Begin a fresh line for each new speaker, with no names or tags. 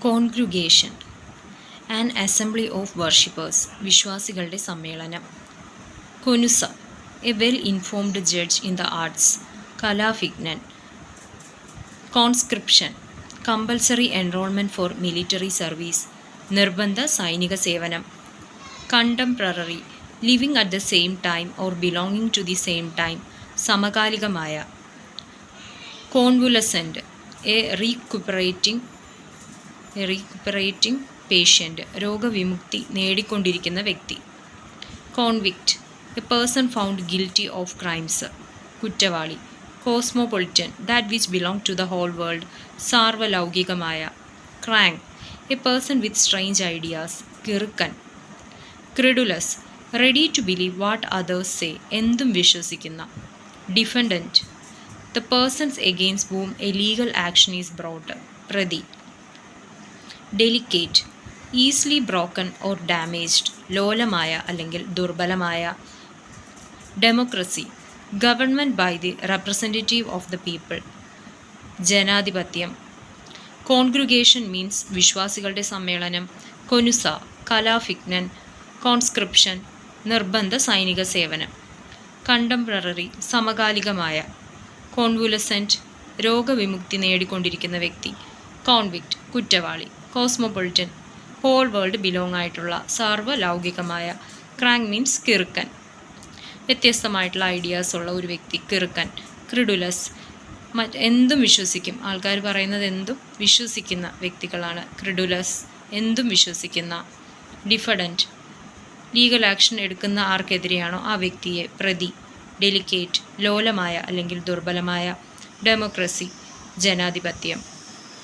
കോൺഗ്രുഗേഷൻ, an assembly of worshippers, വിശ്വാസികളുടെ സമ്മേളനം. Connoisseur, a well informed judge in the arts, കലാവിജ്ഞൻ. Conscription, compulsory enrolment for military service, നിർബന്ധ സൈനിക സേവനം. Contemporary, living at the same time or belonging to the same time, സമകാലികമായ. Convalescent, a recuperating patient, രോഗവിമുക്തി നേടിക്കൊണ്ടിരിക്കുന്ന വ്യക്തി. Convict, a person found guilty of crimes, കുറ്റവാളി. Cosmopolitan, that which belong to the whole world, സാർവലൗകികമായ. Crank, a person with strange ideas, കിറുക്കൻ. ക്രിഡുലസ്, ready to believe what others say, എന്തും വിശ്വസിക്കുന്ന. Defendant, the persons against whom a legal action is brought, പ്രതി. Delicate, easily broken or damaged, ലോലമായ അല്ലെങ്കിൽ ദുർബലമായ. Democracy, government by the representative of the people, ജനാധിപത്യം. Congregation means വിശ്വാസികളുടെ സമ്മേളനം. കൊനുസ, കലാവിജ്ഞൻ. കോൺസ്ക്രിപ്ഷൻ, നിർബന്ധ സൈനിക സേവനം. കണ്ടംപററി, സമകാലികമായ. കോൺവുലസെൻ്റ്, രോഗവിമുക്തി നേടിക്കൊണ്ടിരിക്കുന്ന വ്യക്തി. കോൺവിക്റ്റ്, കുറ്റവാളി. കോസ്മോപൊളിറ്റൻ, ഹോൾ വേൾഡ് ബിലോങ് ആയിട്ടുള്ള, സാർവലൗകികമായ. ക്രാങ്ക് മീൻസ് കിറുക്കൻ, വ്യത്യസ്തമായിട്ടുള്ള ഐഡിയാസ് ഉള്ള ഒരു വ്യക്തി, കിറുക്കൻ. ക്രിഡുലസ്, എന്തും വിശ്വസിക്കും, ആൾക്കാർ പറയുന്നത് എന്തും വിശ്വസിക്കുന്ന വ്യക്തികളാണ് ക്രിഡുലസ്, എന്തും വിശ്വസിക്കുന്ന. ഡിഫഡൻറ്റ്, ലീഗൽ ആക്ഷൻ എടുക്കുന്ന ആർക്കെതിരെയാണോ ആ വ്യക്തിയെ, പ്രതി. ഡെലിക്കേറ്റ്, ലോലമായ അല്ലെങ്കിൽ ദുർബലമായ. ഡെമോക്രസി, ജനാധിപത്യം.